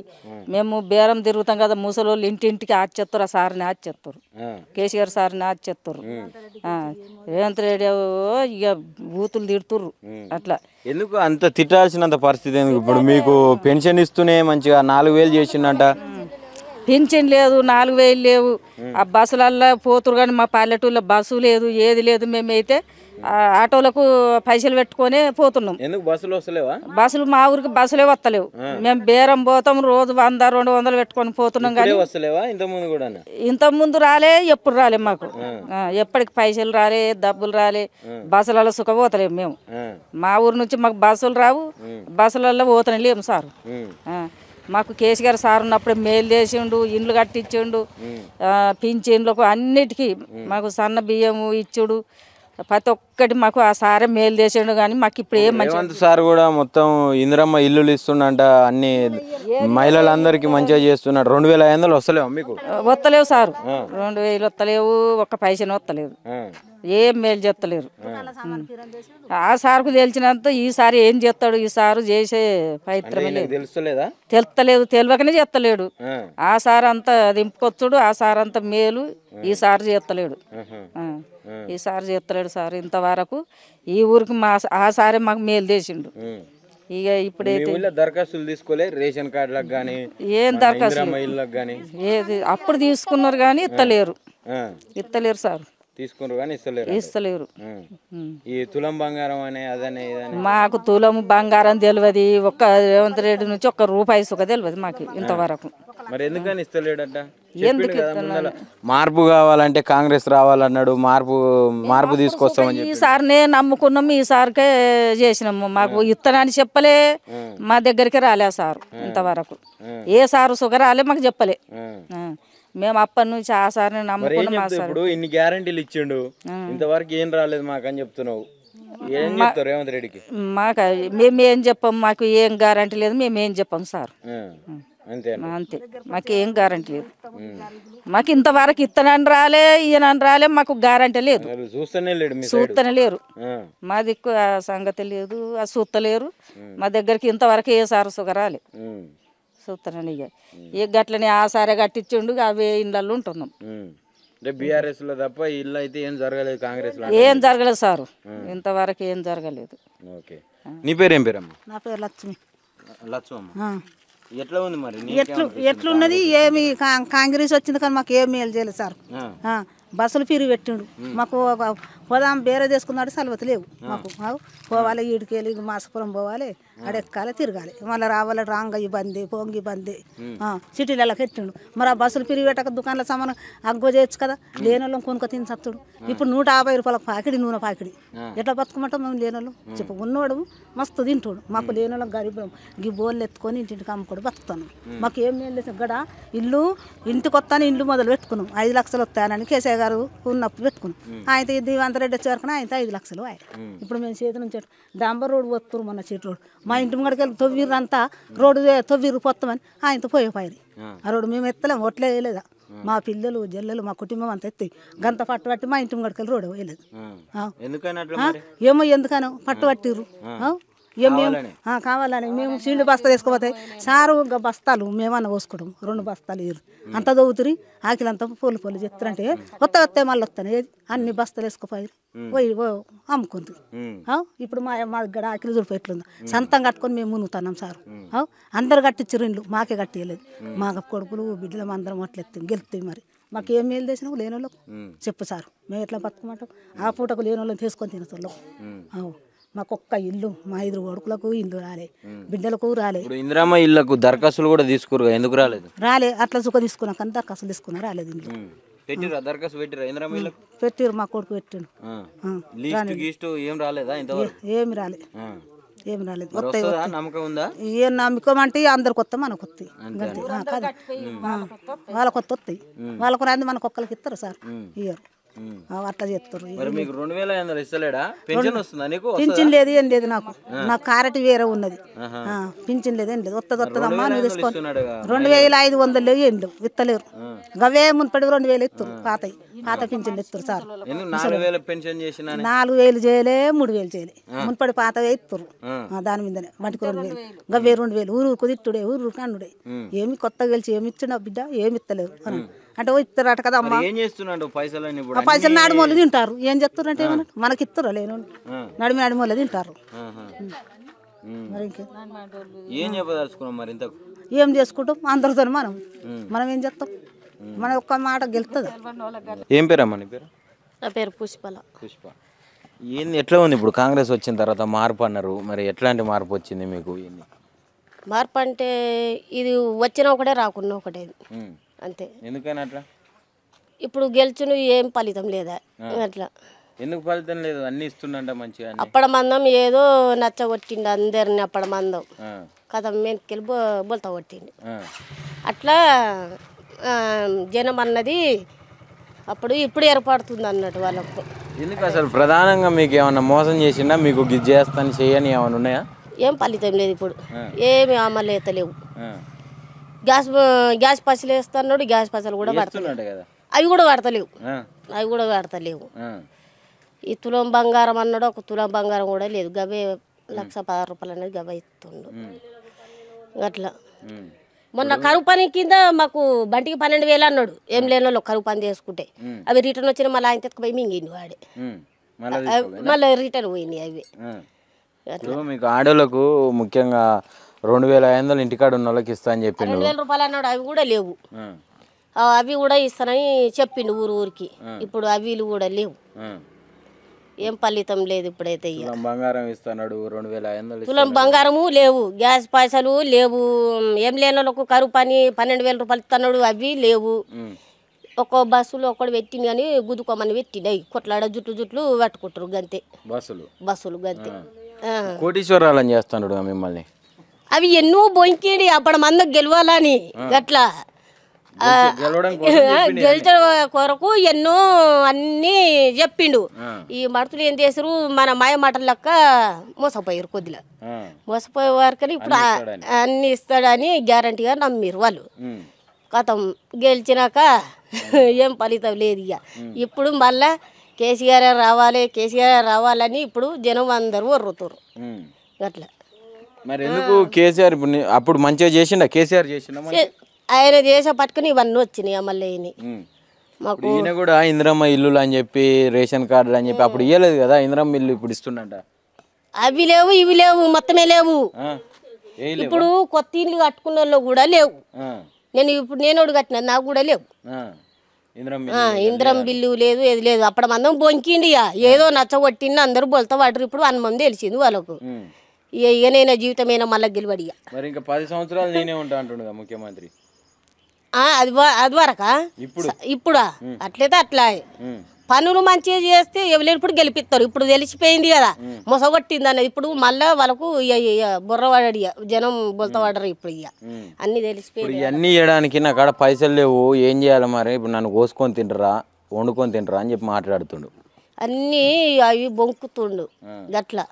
మేము బేరం తిరుగుతాం కదా, ముసలోళ్ళు ఇంటింటికి ఆచేస్తారు, ఆ సార్ని ఆచేస్తారు, కేసీఆర్ సార్ని ఆచేస్తారు. రేవంత్ రెడ్డి ఇక బూతులు తిడుతుర్రు అట్లా. ఎందుకు అంత తిట్టాల్సినంత పరిస్థితి ఎందుకు? ఇప్పుడు మీకు పెన్షన్ ఇస్తూనే మంచిగా 4,000 చేసిండంట. పింఛన్ లేదు, 4,000 లేవు. ఆ బస్సులల్లో పోతురు కానీ మా పల్లెటూళ్ళలో బస్సు లేదు, ఏది లేదు. మేమైతే ఆటోలకు పైసలు పెట్టుకొని పోతున్నాం. ఎందుకు బస్సులు వస్తలేవా? బస్సులు మా ఊరికి బస్సులే వస్తలేవు. మేము బేరం పోతాం, రోజు 100-200 పెట్టుకొని పోతున్నాం. కానీ వస్తలేవా? ఇంతకుముందు కూడా ఇంతకుముందు రాలే, ఎప్పుడు రాలే మాకు. ఎప్పటికి పైసలు రాలే, డబ్బులు రాలే. బస్సులలో సుఖపోతలేము మేము. మా ఊరు నుంచి మాకు బస్సులు రావు, బస్సులలో పోతనే లేము సార్. మాకు కేసీఆర్ సార్ ఉన్నప్పుడు మేలు చేసిండు, ఇండ్లు కట్టించిండు, పింఛన్లకు అన్నిటికీ మాకు సన్న బియ్యము ఇచ్చుడు, ప్రతి ఒక్కటి మాకు ఆ సారే మేలు చేసిండు. కానీ మాకు ఇప్పుడు ఏం రేవంత్ సార్ కూడా మొత్తం ఇందిరమ్మ ఇల్లులు ఇస్తుండంట, అన్ని మహిళలందరికీ మంచిగా చేస్తున్నాడు. 2,500 వస్తలేవు మీకు? వస్తలేవు సారు, 2,000 వస్తలేవు, ఒక్క పైసను వస్తలేదు, ఏం మేలు చేస్తలేరు. ఆ సార్కు తెలిసినంత ఈసారి ఏం చేస్తాడు, ఈ సారు చేసే ప్రయత్నమే లేదు. తెలుస్తలేదు, తెలియకనే చేస్తలేడు. ఆ సార్ అంతా దింపుకొచ్చుడు, ఆ సార్ అంతా మేలు, ఈ సార్ చేస్తలేడు. ఈ సార్ చేస్తలేడు సార్. ఇంతవరకు ఈ ఊరికి ఆ సారే మాకు మేలు చేసిండు. ఇక ఇప్పుడైతే దరఖాస్తులు తీసుకోలే, రేషన్ కార్డులకు కానీ ఏం దరఖాస్తు ఏది అప్పుడు తీసుకున్నారు కానీ ఇత్తలేరు సార్. తీసుకున్నారు కానీ ఇస్తలేరు. ఈ తులం బంగారం అనే అదనే మాకు తులం బంగారం తెలియదు. ఒక్క రేవంత్ రెడ్డి నుంచి ఒక్క రూపాయి సుఖ తెలియదు మాకు ఇంతవరకు. మరి ఎందుకని ఇస్తలేడట? మార్పు కావాలంటే కాంగ్రెస్ రావాలన్నాడు, మార్పు తీసుకొస్తామని చెప్పి. ఈసారినే నమ్ముకున్నాము, ఈసారికే చేసినాము. మాకు ఇత్తనాన్ని చెప్పలే, మా దగ్గరికి రాలే సారు ఇంతవరకు. ఏ సారు సుఖ రాలే మాకు చెప్పలే. మేము అప్పటి నుంచి ఆ సార్ని నమ్ముకున్నాం. ఇప్పుడు ఇన్ని గ్యారంటీలు ఇచ్చిండు, ఇంతవరకు ఏం రాలేదు మాకు అని చెప్తున్నావు. ఏం చెప్తారు రేవంత్ రెడ్డికి? మాకు మేమేం చెప్పాం, మాకు ఏం గ్యారంటీ లేదు, మేమేం చెప్పాం సార్. అంతే, మాకేం గ్యారంటీ లేదు. మాకు ఇంతవరకు ఇత్తనని రాలే, ఈయనని రాలే, మాకు గ్యారంటీ లేదు. చూస్తనే లేరు, మా దిక్కు ఆ సంగతి లేదు, ఆ చూస్తలేరు. మా దగ్గరికి ఇంతవరకు ఏ సారు సుఖ రాలే, చూస్తానండి. ఇక గట్లనే ఆ సారే కట్టించిండు, అవే ఇళ్ళల్లో ఉంటున్నాం. బీఆర్ఎస్ లో తప్ప ఇల్లు అయితే ఏం జరగలేదు, కాంగ్రెస్ లో ఏం జరగలేదు సారు, ఇంతవరకు ఏం జరగలేదు. నీ పేరు ఏం పేరమ్మా? నా పేరు లక్ష్మి. లక్ష్మమ్మ, ఎట్లా ఉంది మరి? ఎట్లున్నది? ఏమి కాంగ్రెస్ వచ్చింది కానీ మాకు ఏం మేలు చేయలేదు సార్. బస్సులు ఫిరి పెట్టిండు మాకు. పోదాం బేరే తీసుకున్నాడు, సెలవులు లేవు మాకు. పోవాలి, ఈడికెళ్ళి మాసపురం పోవాలి, అడెక్కాలి, తిరగాలి, మళ్ళీ రావాలి. రాంగ ఇబ్బంది, పొంగి ఇబ్బంది, సిటీలలో పెట్టిండు. మరి ఆ బస్సులు ఫిరి పెట్టక దుకాణాల సామాను అగ్గో చేయొచ్చు కదా. లేని వాళ్ళం కొనుక్క తిని సత్తుడు. ఇప్పుడు 150 రూపాయలకు పాకిడి, నూనె పాకిడి. ఎట్లా బతుకమంటాం మేము? లేని వాళ్ళు చెప్పు, ఉన్నవాడు మస్తు తింటాడు. మాకు లేని వాళ్ళం గరీబ్ గీ బోళ్ళు ఎత్తుకొని ఇంటింటికి అమ్ముకోడు బతుకుతాను. మాకు ఏం మేలు లేదు. గడ ఇల్లు ఇంటికి వస్తాను, ఇల్లు మొదలు పెట్టుకున్నాం. 5 లక్షలు వస్తానని కేసీఆర్ గారు ఉన్నప్పుడు పెట్టుకున్నాం. ఆయన ఇది రేవంత్ రెడ్డి వచ్చేవరకు ఆయన 5 లక్షలు ఆయన. ఇప్పుడు మేము చేతి నుంచి డాంబర్ రోడ్డు పోతున్నారు, మొన్న చీటి రోడ్డు మా ఇంటి ముంగడికి వెళ్ళి తొవ్విర్రు, అంతా రోడ్డు తొవ్విర్రు పోతామని ఆయనతో పోయేపోయి. ఆ రోడ్డు మేము ఎత్తలేం, ఒట్లే వేయలేదా. మా పిల్లలు జల్లెలు మా కుటుంబం అంతా ఎత్తి గంత పట్టు పట్టి మా ఇంటి ముంగడికి వెళ్ళి రోడ్డు వేయలేదు. ఏమో ఎందుకనో పట్టు పట్టిర్రు. కావాలని మేము సీళ్ళు బస్తా వేసుకోపోతే సారు బస్తాలు మేమన్నా పోసుకోవడం. 2 బస్తాలు ఇరు అంత దవ్వుతురి, ఆకిలంతా పొలు చెప్తారంటే వస్తే మళ్ళీ వస్తాను. అన్ని బస్తాలు వేసుకోపోయి పోయి అమ్ముకుంది. ఇప్పుడు మా దగ్గర ఆకిలి చూడిపోయి ఎట్లుంది, సొంతం కట్టుకొని మేము మునుగుతున్నాం సార్. అందరు కట్టించారు ఇండ్లు, మాకే కట్టియలేదు. మా కొడుకులు బిడ్డలు అందరం అట్లా ఎత్తాం, గెలుస్తాయి. మరి మాకు ఏం మేలు చేసినావు లేని వాళ్ళకు చెప్పు సార్. మేము ఎట్లా బతుకమంటాం? ఆ పూటకు లేని వాళ్ళని తీసుకొని తినతోళ్ళం. మాకొక్క ఇల్లు, మా 5 కొడుకులకు ఇల్లు రాలే, బిడ్డలకు రాలే. ఇందిరమ్మ ఇళ్ళకు దరఖాస్తులు కూడా తీసుకురు, ఎందుకు రాలేదు? రాలే, అట్లా సుఖ తీసుకున్నా కానీ దరఖాస్తులు తీసుకున్నా రాలేదు. ఇంట్లో పెట్టిరు, మా కొడుకు పెట్టిండు. ఏమి రాలే, ఏమి రాలేదు. ఏ నమ్మకం అంటే అందరికి వస్తాయి, మనకు వస్తాయి. వాళ్ళకి వస్తాయి, వాళ్ళకు రాంది మనకు ఒక్కరికి ఇస్తారు సార్. ఇయ్యరు, అట్లా చెప్తారు. పింఛన్ లేదు, ఏం లేదు. నాకు కారటి వేరే ఉన్నది, పింఛన్ లేదు, ఏం లేదు. వస్తుందమ్మా నువ్వు తీసుకొని 2,500 లేవు, ఏం లేవు, ఇత్తలేరు. గవే మున్పడి 2,000 ఇస్తారు పాతయి. పాత పింఛన్లు ఇస్తారు సార్. ఎందుకు 4000 పెన్షన్ చేసినా 4000 చేయలే, 3000 చేయలే, మున్పడి పాత ఇస్తారు. దాని మీదనే మటుకు 2000 గవ్వే 2000 ఊరు తిట్టుడే ఊరు కన్నుడే. ఏమి కొత్తగా గెలిచి ఏమి ఇచ్చినా బిడ్డ ఏమి ఇస్తలేరు అని అంటే ఇస్తారట కదా అమ్మ. ఏం చేస్తున్నాడు పైసలు ఆ పైసలు నడుమూలు తింటారు. ఏం చెప్తారు అంటే ఏమన్నా మనకి ఇస్తారు లేను నడుమూల తింటారు. మరి ఏం చెప్పదలుచుకున్నాం మరి ఇంతకు ఏం చేసుకుంటాం అందరితో మనం ఏం చేస్తాం. మన ఒక్క మాట గెలుస్తుంది. ఏం పేరమ్మా నీ పేరు? నా పేరు పుష్పల. పుష్ప. ఏంది ఎట్లా ఉంది ఇప్పుడు కాంగ్రెస్ వచ్చిన తర్వాత మార్పు అన్నారు, మరి ఎట్లాంటి మార్పు వచ్చింది మీకు? ఏంది మార్పు అంటే ఇది వచ్చిన ఒకటే రాకున్నా ఒకటే అంతే. ఎందుకని అట్లా? ఇప్పుడు గెలుచును ఏం ఫలితం లేదా అట్లా. ఎందుకు ఫలితం లేదు? అన్ని ఇస్తుండంట మంచిగా. అప్పడ మందం ఏదో నచ్చగొట్టిండు అందరిని. అప్పడ మందం కథ మేనకెళ్ళి బొలత కొట్టిండు. అట్లా జనం అన్నది అప్పుడు ఇప్పుడు ఏర్పడుతుంది అన్నట్టు వాళ్ళకు. ఎందుకు అసలు ప్రధానంగా మీకు ఏమన్నా మోసం చేసిందా? మీకు ఇది చేస్తాను చేయని ఏమైనా ఉన్నాయా? ఏం ఫలితం లేదు ఇప్పుడు. ఏమి అమలు అవుతలేవు. గ్యాస్ పైసలు వేస్తున్నాడు. గ్యాస్ పైసలు కూడా పడుతున్నాడు కదా, అవి కూడా పడతలేవు. అవి కూడా పడతలేవు. ఈ తులం బంగారం అన్నాడు, ఒక తులం బంగారం కూడా లేదు. గవే 1,10,000 రూపాయలు అనేది గవే ఇస్తుండు అట్లా. మొన్న కరువు పని కింద మాకు బంటికి 12,000 అన్నాడు. ఏం లేని వాళ్ళు కరువు పని చేసుకుంటే అవి రిటర్న్ వచ్చిన మళ్ళీ ఆయన తెచ్చుకుపోయి మింగింది వాడే. మళ్ళీ రిటర్న్ పోయినాయి అవి. మీకు ఆడోళ్ళకు ముఖ్యంగా 2,500 ఇంటికాడ ఉన్న వాళ్ళకి ఇస్తా అని చెప్పిండు. 2,000 రూపాయలు అన్నాడు. అవి కూడా లేవు. అవి కూడా ఇస్తానని చెప్పిండు ఊరికి. ఇప్పుడు అవి కూడా లేవు. ఏం ఫలితం లేదు ఇప్పుడైతే. బంగారం ఇస్తున్నాడు 2,500. తులం బంగారము లేవు, గ్యాస్ పైసలు లేవు. ఏం లేని వాళ్ళకు కరువు పని 12,000 రూపాయలు ఇస్తున్నాడు. అవి లేవు. ఒక్కో బస్సులు ఒక్కడు పెట్టింది కానీ గుద్దుకోమని పెట్టిండు. కొట్లాడ జుట్లు పట్టుకుంటారు గంతే. బస్సులు గంతే. కోటీశ్వరాలని చేస్తున్నాడు మిమ్మల్ని. అవి ఎన్నో బొంకిండి అప్పటి మంది గెలవాలని గట్లా. గెలిచే కొరకు ఎన్నో అన్ని చెప్పిండు. ఈ మడుతులు ఏం చేసారు మన మాయ మాటల లెక్క మోసపోయారు. కొద్దిగా మోసపోయే వారికి ఇప్పుడు అన్ని ఇస్తాడని గ్యారంటీగా నమ్మిరు వాళ్ళు. కథం గెలిచినాక ఏం ఫలితం లేదు. ఇక ఇప్పుడు మళ్ళా కేసీఆర్ రావాలని ఇప్పుడు జనం అందరూ వర్రుతారు అట్లా. మరి ఎందుకు కేసీఆర్ అప్పుడు మంచిగా చేసిండా? కేసీఆర్ చేసిండా? ఆయన దేశ పట్టుకుని ఇవన్నీ వచ్చినాయి మళ్ళీ. మాకు ఈయన కూడా ఇందిరమ్మ ఇల్లులు అని చెప్పి రేషన్ కార్డులు అని చెప్పి అప్పుడు ఇవ్వలేదు కదా. ఇందిరమ్మ ఇల్లు ఇప్పుడు ఇస్తుండంట. అవి లేవు ఇవి లేవు మొత్తమే లేవు. ఇప్పుడు కొత్త ఇల్లు కట్టుకున్న వాళ్ళు కూడా లేవు. నేను కట్టిన నాకు కూడా లేవు. ఇందిరం బిల్లు లేదు ఏది లేదు. అప్పటి మందం బొంకిండి. ఏదో నచ్చగొట్టింది అందరూ బొలత పడరు. ఇప్పుడు మంది తెలిసింది వాళ్ళకు. ఇకనైనా జీవితమైనా మళ్ళీ గెలవడి. మరి ఇంకా 10 సంవత్సరాలు నేనే ఉంటా అంటుండగా ముఖ్యమంత్రి. అది వరకా ఇప్పుడా? అట్లయితే అట్లా పనులు మంచిగా చేస్తే ఎవరు గెలిపిస్తారు. ఇప్పుడు తెలిసిపోయింది కదా మొసగొట్టింది అన్నది. ఇప్పుడు మళ్ళా వాళ్ళకు బుర్రవాడి జనం బొలత పడరు. ఇప్పుడు ఇక అన్ని తెలిసిపోయింది. ఇవన్నీ చేయడానికి నా కాడ పైసలు లేవు, ఏం చేయాలి మరి? ఇప్పుడు నన్ను కోసుకొని తింటరా వండుకొని తింటరా అని చెప్పి మాట్లాడుతుండు. అన్నీ అవి బొంకుతుండు గట్లా.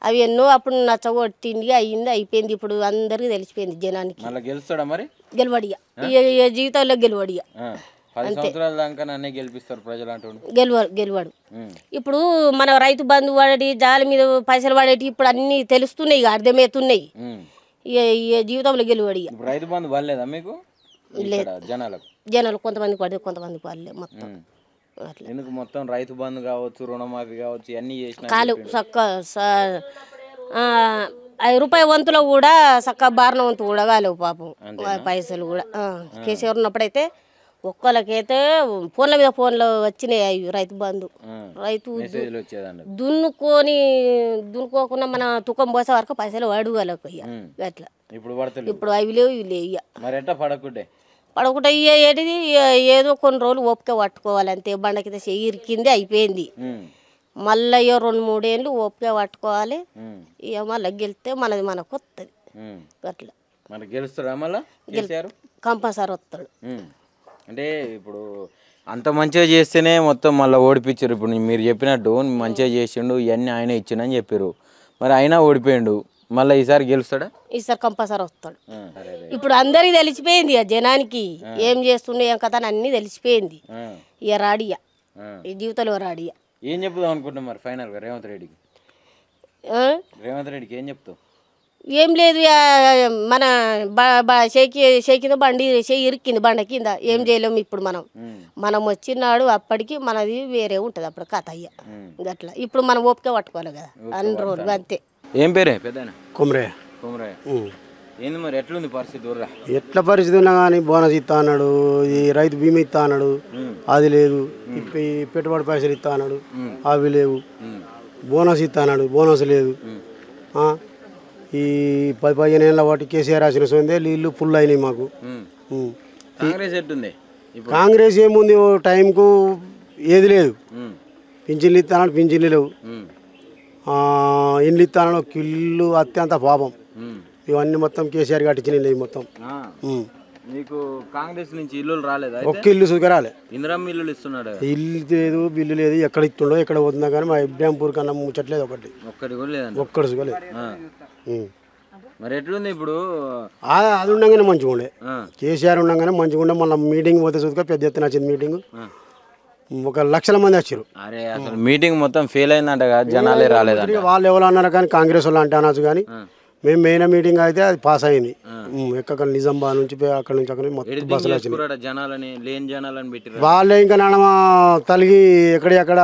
అవి ఎన్నో అప్పుడు నచ్చగొట్టింది అయ్యింది అయిపోయింది. ఇప్పుడు అందరికి తెలిసిపోయింది జనానికి. గెలుస్తాడా మరి? గెలవడిగా జీవితంలో గెలవడిగా. గెలవాడు. ఇప్పుడు మన రైతు బంధు వాడి జాలి మీద పైసలు వాడేటి ఇప్పుడు అన్ని తెలుస్తున్నాయి, అర్థమవుతున్నాయి. జీవితంలో గెలవడిగా. రైతు బంధు పడలేదా మీకు? జనాలు కొంతమంది పడదు, కొంతమంది పడలేదు. మొత్తం ఎందుకు మొత్తం రైతు బంధు కావచ్చు, రుణమాఫీ కావచ్చు, అన్ని చేసిన కాలు చక్క రూపాయి వంతులో కూడా చక్క బారణ వంతు కూడా కాలేవు పాపం. పైసలు కూడా కేసీఆర్ ఉన్నప్పుడైతే ఒక్కళ్ళకైతే ఫోన్ల మీద ఫోన్లు వచ్చినాయి రైతు బంధు. రైతు దున్నుకోకుండా మన తుకం పోసే వరకు పైసలు అడుగులకు అట్లా. ఇప్పుడు అవి లేవు ఇవి లేవు. పడకుండా ఏంటిది ఏదో కొన్ని రోజులు ఓపిక పట్టుకోవాలి అంతే. బండ కింద ఇరికింది అయిపోయింది. మళ్ళీ 2-3 ఏళ్ళు ఓపిక పట్టుకోవాలి. ఇక మళ్ళీ గెలిస్తే మనది మనకు వస్తుంది అట్లా. కంపల్సరీ వస్తాడు. అంటే ఇప్పుడు అంత మంచిగా చేస్తేనే మొత్తం మళ్ళీ ఓడిపించారు. ఇప్పుడు మీరు చెప్పినట్టు మంచిగా చేసిండు ఇవన్నీ ఆయన ఇచ్చిండని చెప్పారు. మరి అయినా ఓడిపోయిండు. మళ్ళీ ఈసారి గెలుస్తాడా? ఈసారి కంపల్సరీ వస్తాడు. ఇప్పుడు అందరికి తెలిసిపోయింది జనానికి ఏం చేస్తుండే ఏం కథ అని అన్ని తెలిసిపోయింది. ఇక రాడియా ఈ జీవితంలో రాడి ఏం చెప్తావు అనుకుంటున్నావు మరి ఫైనల్గా రేవంత్ రెడ్డికి? రేవంత్ రెడ్డికి ఏం చెప్తావు? ఏం లేదు మన షేకింద బండి ఇరిక్కింది బండ కింద ఏం చేయలేము ఇప్పుడు మనం వచ్చినాడు అప్పటికి మనది వేరే ఉంటుంది అప్పుడు కథ అయ్యా గట్లా ఇప్పుడు మనం ఓపిక పట్టుకోవాలి కదా అన్ని రోజులు అంతే. ఏం పేరే పెద్ద? కొమరే. ఏంది మరి ఎట్లుంది పరిస్థితి? ఊర్రా ఎట్లా పరిస్థితి ఉన్నా కానీ బోనస్ ఇస్తా అన్నాడు, ఈ రైతు బీమా ఇస్తా అన్నాడు, అది లేదు. ఈ పెట్టుబడి పైసలు ఇస్తా అన్నాడు, అవి లేవు. బోనస్ ఇస్తా అన్నాడు, బోనస్ లేదు. ఈ 10-15 ఏళ్ళ వాటి కేసీఆర్ రాసిన సొందే నీళ్ళు ఫుల్ అయినాయి మాకు. కాంగ్రెస్ ఎట్టుంది? కాంగ్రెస్ ఏముంది, ఓ టైంకు ఏది లేదు. పింఛన్లు ఇస్తానన్నాడు, పింఛన్లు లేవు. ఇండ్లు ఇస్తానన్నాడు, ఒక ఇల్లు అత్యంత పాపం. ఇవన్నీ మొత్తం కేసీఆర్ కట్టించినవి మొత్తం. మీకు కాంగ్రెస్ నుంచి ఇల్లు రాలేదా? ఒక్క ఇల్లు సుఖరాలే. ఇందిరమ్మ ఇల్లు ఇస్తున్నాడు. ఇల్లు లేదు, బిల్లు లేదు. ఎక్కడ ఇస్తుండో ఎక్కడ పోతుందా కానీ మా ఇబ్రాంపూర్ కన్నా ముచ్చట్లేదు. ఒక్కటి కూడా లేదండి. ఒక్కడు సుఖలేదు. మరి ఎట్లుంది ఇప్పుడు? అది ఉండగానే మంచిగా ఉండే, కేసీఆర్ ఉండగానే మంచిగా ఉండే. మళ్ళీ మీటింగ్ పోతే చూసుక పెద్ద ఎత్తున వచ్చింది మీటింగ్. 1,00,000 మంది వచ్చారు. అరే అసలు మీటింగ్ మొత్తం ఫెయిల్ అయిందంట కదా, జనాలే రాలేదంట. వాళ్ళు ఎవరు అన్నారు కానీ కాంగ్రెస్ వాళ్ళు అంటే అనొచ్చు కానీ మేము మెయిన్ మీటింగ్ అయితే అది పాస్ అయింది. ఎక్కడ నిజామాబాద్ నుంచి అక్కడ నుంచి మొత్తం బస్సులు వచ్చినాయి. జనాలని లేని జనాలని పెట్టి వాళ్ళే ఇంకా నాన్న తలిగి ఎక్కడ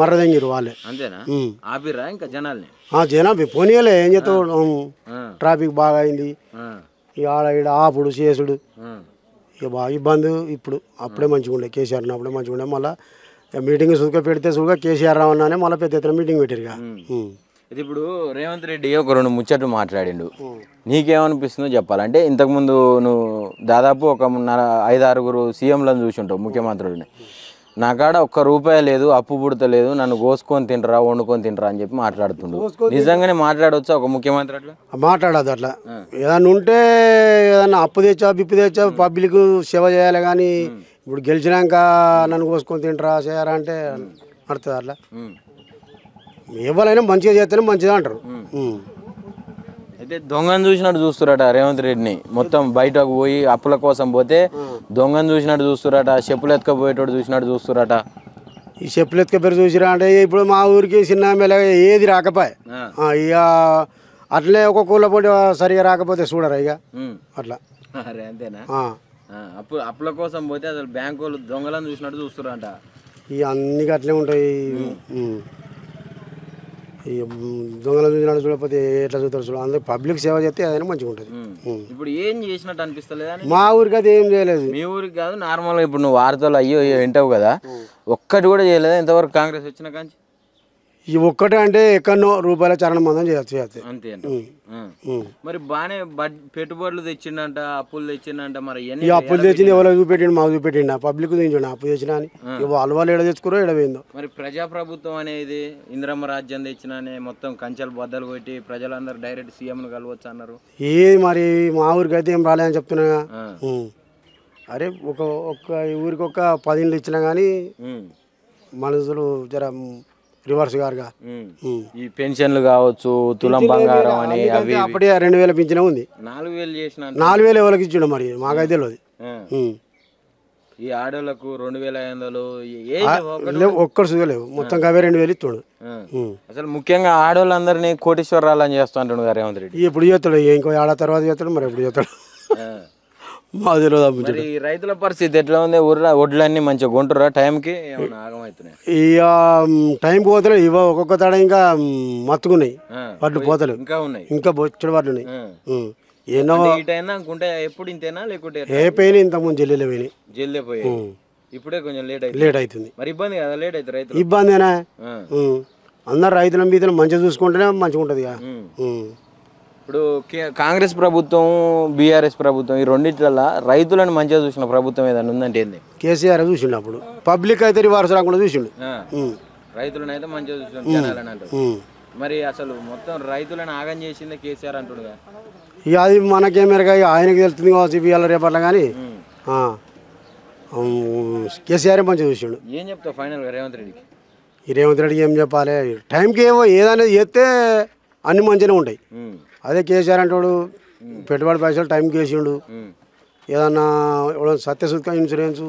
మర్రదెంగిరు వాళ్ళే. అంతేనా? ఆపిరా ఇంకా జనాల్ని? జనాభా పోనీయలే, ఏం చేస్తావు, ట్రాఫిక్ బాగా అయింది. ఇక ఆడ ఈడ ఆపుడు చేసుడు ఇక బాగా ఇబ్బంది. అప్పుడే మంచిగా ఉండే కేసీఆర్ అప్పుడే మంచిగా ఉండే. మళ్ళీ మీటింగ్ సుఖ పెడితే సుఖ కేసీఆర్ రావన్నానే మళ్ళీ పెద్ద ఎత్తున మీటింగ్ పెట్టారుగా. ఇది ఇప్పుడు రేవంత్ రెడ్డి ఒక 2 ముచ్చట్లు మాట్లాడిండు. నీకేమనిపిస్తుందో చెప్పాలంటే, ఇంతకుముందు నువ్వు దాదాపు ఒక 5-6 సీఎంలను చూసి ఉంటావు, ముఖ్యమంత్రులని. నా కాడ ₹1 లేదు, అప్పు పుడతలేదు, నన్ను కోసుకొని తింటరా వండుకొని తింటరా అని చెప్పి మాట్లాడుతుండు. నిజంగానే మాట్లాడవచ్చు ఒక ముఖ్యమంత్రి అట్లా? మాట్లాడదు అట్లా. ఏదన్నా ఉంటే ఏదన్నా అప్పు తెచ్చా బిప్పు తెచ్చా పబ్లిక్ సేవ చేయాలి కానీ ఇప్పుడు గెలిచినాక నన్ను కోసుకొని తింటరా చేయారా అంటే అడుతుంది అట్లా. ఎవరైనా మంచిగా చేస్తేనే మంచిది అంటారు. అయితే దొంగను చూసినట్టు చూస్తురట రేవంత్ రెడ్డిని. మొత్తం బయటకు పోయి అప్పుల కోసం పోతే దొంగను చూసినట్టు చూస్తురట, చెప్పులు ఎత్తుకపోయేటోడు చూసినట్టు చూస్తురట. ఈ చెప్పులు ఎత్తుకపోయి చూసిరా అంటే ఇప్పుడు మా ఊరికి చిన్న మెల్ల ఏది రాకపోయే ఇక అట్లే ఒక కూల పొడి సరిగా రాకపోతే చూడరా ఇక అట్లా. అరే అంతేనా? అప్పుల కోసం పోతే అసలు బ్యాంకు వాళ్ళు దొంగలను చూసినట్టు చూస్తురట. ఇక అన్ని అట్లే ఉంటాయి. ఈ దొంగలు చూసినట్టు చూడకపోతే ఎట్లా చూస్తారు చూడ. అందులో పబ్లిక్ సేవ చేస్తే అదైనా మంచిగా ఉంటుంది. ఇప్పుడు ఏం చేసినట్టు అనిపిస్తలేదా? మా ఊరికి అయితే ఏం చేయలేదు. మీ ఊరికి కాదు, నార్మల్గా ఇప్పుడు నువ్వు వార్తలు అయ్యో వింటావు కదా, ఒక్కటి కూడా చేయలేదా ఇంతవరకు కాంగ్రెస్ వచ్చిన కాంచి? ఈ ఒక్కటే అంటే ఎక్కడో రూపాయల చరణ మందం చేయొచ్చు అంతే. మరి బాగానే పెట్టుబడులు తెచ్చిండంట, అప్పులు తెచ్చిండంట. మరి ఈ అప్పులు తెచ్చింది ఎవరో చూపెట్టిండు, మాకు చూపెట్టిండు. పబ్లిక్ తెచ్చిండు అప్పు తెచ్చినా అని. వాళ్ళు ఎడ తెచ్చుకోరో ఎడపోయిందో. మరి ప్రజాప్రభుత్వం అనేది ఇందిరమ్మ రాజ్యం తెచ్చినానే మొత్తం కంచెలు బద్దలు కొట్టి ప్రజలందరూ డైరెక్ట్ సీఎంను కలవచ్చు అన్నారు. ఏది మరి మా ఊరికి అయితే ఏం రాలేదని చెప్తున్నా. అరే ఒక ఊరికి ఒక 10 ఇళ్ళు ఇచ్చినా కానీ మనుషులు జర రివర్స్ గారుగా. ఈ పెన్షన్లు కావచ్చు, తులం బంగారం అని అప్పుడే 2,000 పింఛన్ ఉంది. 4,000 చేసిన 4,000 ఎవరికి ఇచ్చిండు మరి మాకైతే తెలియదు. ఈ ఆడోళ్ళకు 2,500 ఒక్కడు చూడలేవు, మొత్తం 2,000 ఇస్తుండు. అసలు ముఖ్యంగా ఆడోళ్ళందరినీ కోటీశ్వరరాలు అని చేస్తూ అంటాడు రేవంత్ రెడ్డి. ఎప్పుడు చేస్తాడు, ఇంకో ఏడాది తర్వాత చేస్తాడు, మరి ఎప్పుడు చేస్తాడు మాకు తెలియదు. రైతుల పరిస్థితి ఎట్లా ఉంది? వడ్లన్నీ మంచిగా కొంటురా టైంకి? ఆగమవుతున్నాయి ఇక టైంకి పోతలే. ఇవ ఒక్కొక్క తడ ఇంకా మత్తుకున్నాయి వడ్లు పోతలేవు. ఇంకా ఉన్నాయి, ఇంకా బొచ్చడు వడ్లు ఉన్నాయి. ఎన్నో అనుకుంటే ఎప్పుడు ఇంతేనా లేకుంటే ఏ పోయినాయి? ఇంతకుముందు జల్లెలే పోయినాయి. జల్లే పోయాయి, ఇప్పుడే కొంచెం లేట్ అవుతుంది. మరి ఇబ్బంది కదా? లేట్ అవుతుంది రైతు ఇబ్బందేనా? అందరు రైతుల మీద మంచిగా చూసుకుంటేనే మంచిగా ఉంటుంది. ఇప్పుడు కాంగ్రెస్ ప్రభుత్వం, బీఆర్ఎస్ ప్రభుత్వం, ఈ రెండిట్ల రైతులను మంచిగా చూసిన ప్రభుత్వం ఏదైనా ఉందంటే ఏంది? కేసీఆర్ చూసిండు. అప్పుడు పబ్లిక్ అయితే రివర్స్ రాకుండా చూసిండు. రైతులను అయితే మంచిగా చూసిండు, జనాలని అంటారు. మరి అసలు మొత్తం రైతులను ఆగం చేసిందే కేసీఆర్ అంటుడుగా. ఇక అది మనకేమేరగా ఆయనకి తెలుస్తుంది కావచ్చు ఇవాళ రేపట్ల. కానీ కేసీఆర్ మంచిగా చూసిండు. ఏం చెప్తావు ఫైనల్గా రేవంత్ రెడ్డికి? ఈ రేవంత్ రెడ్డికి ఏం చెప్పాలి? టైంకి ఏమో ఏదైనా చేస్తే అన్ని మంచిగానే ఉంటాయి. అదే కేసీఆర్ అంటాడు పెట్టుబడి పైసలు టైంకి వేసిండు. ఏదన్నా సత్యశుద్ధ ఇన్సూరెన్స్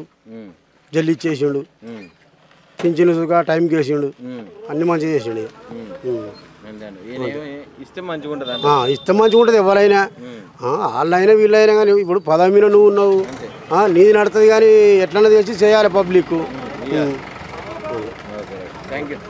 జల్లి ఇచ్చేసిండు. పింఛను సుగా టైంకి వేసిండు అన్ని మంచిగా చేసిండు ఇస్తే మంచిగా ఉంటుంది ఇస్తే మంచిగా ఉంటుంది ఎవరైనా వాళ్ళైనా వీళ్ళైనా కానీ ఇప్పుడు పదవి మీద నువ్వు ఉన్నావు నీది నడుతుంది కానీ ఎట్లన్నా తెచ్చి చేయాలి పబ్లిక్. Thank you.